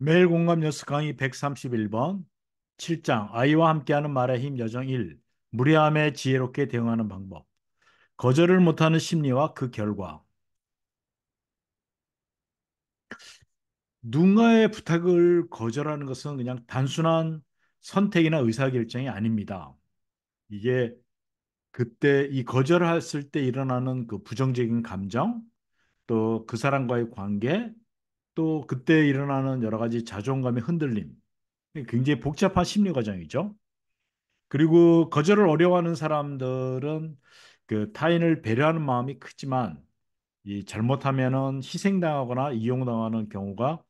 매일 공감 뉴스 강의 131번 7장 아이와 함께하는 말의 힘 여정 1 무례함에 지혜롭게 대응하는 방법 거절을 못하는 심리와 그 결과 누군가의 부탁을 거절하는 것은 그냥 단순한 선택이나 의사결정이 아닙니다. 이게 그때 이 거절했을 때 일어나는 그 부정적인 감정 또 그 사람과의 관계 또 그때 일어나는 여러 가지 자존감의 흔들림 굉장히 복잡한 심리 과정이죠. 그리고 거절을 어려워하는 사람들은 그 타인을 배려하는 마음이 크지만 이 잘못하면은 희생당하거나 이용당하는 경우가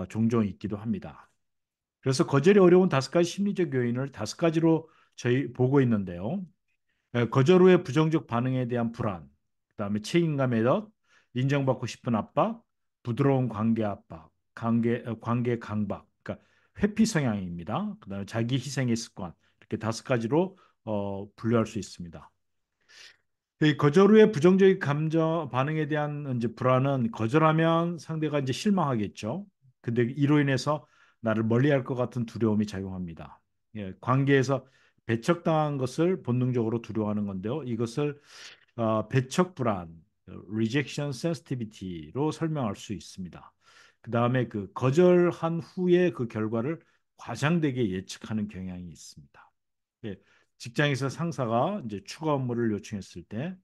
종종 있기도 합니다. 그래서 거절이 어려운 다섯 가지 심리적 요인을 다섯 가지로 저희 보고 있는데요. 거절 후의 부정적 반응에 대한 불안, 그다음에 책임감의 덫, 인정받고 싶은 압박, 부드러운 관계 압박, 관계 강박, 그러니까 회피 성향입니다. 그다음에 자기 희생의 습관 이렇게 다섯 가지로 분류할 수 있습니다. 이 거절 후의 부정적인 감정 반응에 대한 이제 불안은 거절하면 상대가 이제 실망하겠죠. 근데 이로 인해서 나를 멀리할 것 같은 두려움이 작용합니다. 예, 관계에서 배척당한 것을 본능적으로 두려워하는 건데요. 이것을 배척 불안, rejection sensitivity로 설명할 수 있습니다. 그 다음에 그 거절한 후에 그 결과를 과장되게 예측하는 경향이 있습니다. 예, 직장에서 상사가 이제 추가 업무를 요청했을 때,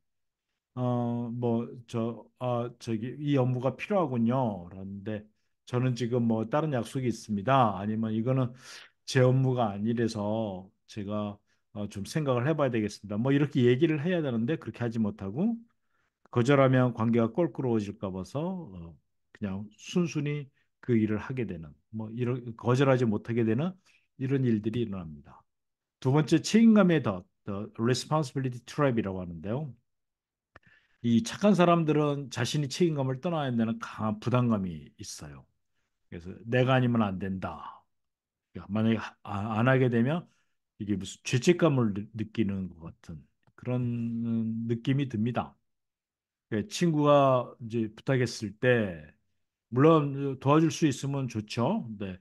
저기 이 업무가 필요하군요. 그런데 저는 지금 뭐 다른 약속이 있습니다. 아니면 이거는 제 업무가 아니라서 제가 좀 생각을 해봐야 되겠습니다. 뭐 이렇게 얘기를 해야 되는데 그렇게 하지 못하고 거절하면 관계가 껄끄러워질까 봐서 그냥 순순히 그 일을 하게 되는 뭐 이런 거절하지 못하게 되는 이런 일들이 일어납니다. 두 번째 책임감의 the responsibility trap이라고 하는데요. 이 착한 사람들은 자신이 책임감을 떠나야 되는 강한 부담감이 있어요. 그래서 내가 아니면 안 된다. 그러니까 만약에 안 하게 되면 이게 무슨 죄책감을 느끼는 것 같은 그런 느낌이 듭니다. 예, 친구가 이제 부탁했을 때 물론 도와줄 수 있으면 좋죠. 근데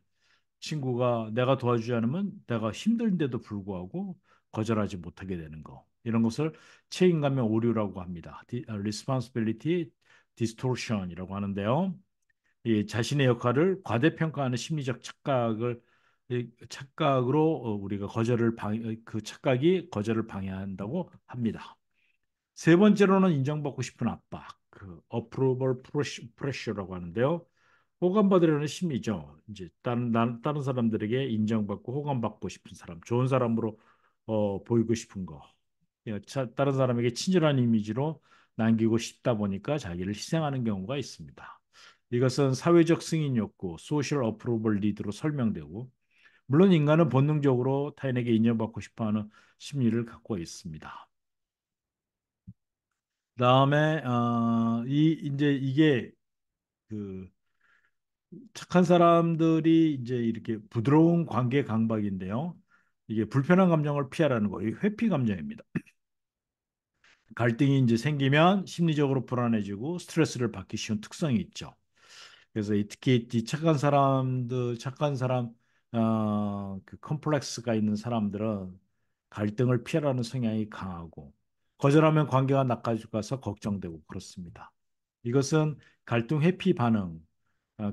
친구가 내가 도와주지 않으면 내가 힘든데도 불구하고 거절하지 못하게 되는 거. 이런 것을 책임감의 오류라고 합니다. Responsibility distortion이라고 하는데요. 이 자신의 역할을 과대평가하는 심리적 착각을 이 착각으로 우리가 그 착각이 거절을 방해한다고 합니다. 세 번째로는 인정받고 싶은 압박, 그 approval pressure라고 하는데요. 호감받으려는 심리죠. 이제 다른 사람들에게 인정받고 호감받고 싶은 사람, 좋은 사람으로 보이고 싶은 거. 예, 다른 사람에게 친절한 이미지로 남기고 싶다 보니까 자기를 희생하는 경우가 있습니다. 이것은 사회적 승인 욕구, 소셜 어프로벌 리드로 설명되고, 물론 인간은 본능적으로 타인에게 인정받고 싶어하는 심리를 갖고 있습니다. 그다음에 이 이제 이게 그 착한 사람들이 이제 이렇게 부드러운 관계 강박인데요. 이게 불편한 감정을 피하라는 거예요. 회피 감정입니다. 갈등이 이제 생기면 심리적으로 불안해지고 스트레스를 받기 쉬운 특성이 있죠. 그래서 특히 이 착한 사람, 그 컴플렉스가 있는 사람들은 갈등을 피하라는 성향이 강하고 거절하면 관계가 나빠져서 걱정되고 그렇습니다. 이것은 갈등 회피 반응,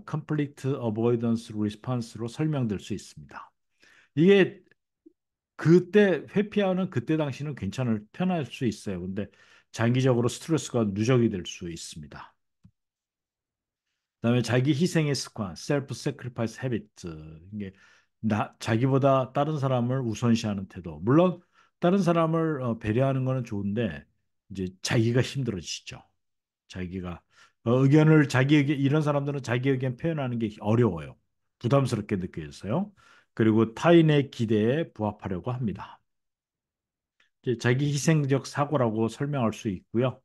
conflict avoidance response로 설명될 수 있습니다. 이게 그때 회피하는 그때 당시는 편할 수 있어요. 근데 장기적으로 스트레스가 누적이 될 수 있습니다. 그다음에 자기 희생의 습관, self sacrifice habit. 이게 자기보다 다른 사람을 우선시하는 태도. 물론 다른 사람을 배려하는 거는 좋은데 이제 자기가 힘들어지죠. 자기가 자기 의견 이런 사람들은 자기 의견 표현하는 게 어려워요. 부담스럽게 느껴져서요. 그리고 타인의 기대에 부합하려고 합니다. 이제 자기 희생적 사고라고 설명할 수 있고요.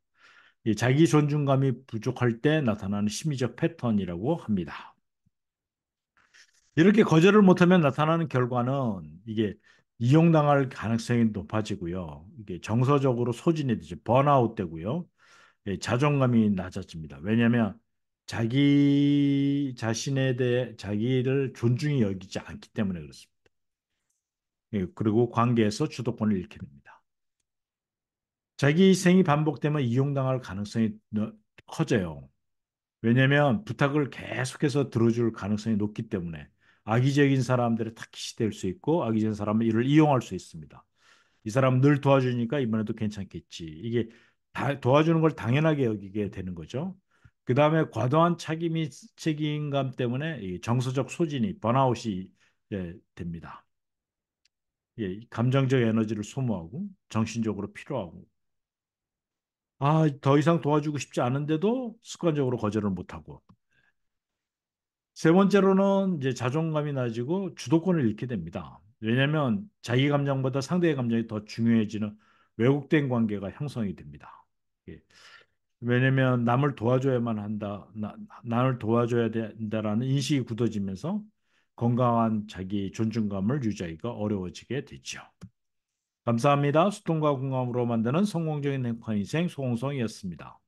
이 자기 존중감이 부족할 때 나타나는 심리적 패턴이라고 합니다. 이렇게 거절을 못하면 나타나는 결과는 이게 이용당할 가능성이 높아지고요. 이게 정서적으로 소진이 되죠. 번아웃 되고요. 예, 자존감이 낮아집니다. 왜냐하면 자기 자신에 대해 자기를 존중히 여기지 않기 때문에 그렇습니다. 예, 그리고 관계에서 주도권을 잃게 됩니다. 자기 희생이 반복되면 이용당할 가능성이 커져요. 왜냐하면 부탁을 계속해서 들어줄 가능성이 높기 때문에 악의적인 사람들의 타깃이 될 수 있고 악의적인 사람은 이를 이용할 수 있습니다. 이 사람 늘 도와주니까 이번에도 괜찮겠지. 이게 도와주는 걸 당연하게 여기게 되는 거죠. 그 다음에 과도한 차기 책임감 때문에 이 정서적 소진이 번아웃이 됩니다. 예, 감정적 에너지를 소모하고 정신적으로 피로하고 더 이상 도와주고 싶지 않은데도 습관적으로 거절을 못하고 세 번째로는 이제 자존감이 낮아지고 주도권을 잃게 됩니다. 왜냐하면 자기 감정보다 상대의 감정이 더 중요해지는 왜곡된 관계가 형성이 됩니다. 예. 왜냐하면 남을 도와줘야만 한다, 나를 도와줘야 된다라는 인식이 굳어지면서 건강한 자기 존중감을 유지하기가 어려워지게 되죠. 감사합니다. 수동과 공감으로 만드는 성공적인 행복 인생 소홍성이었습니다.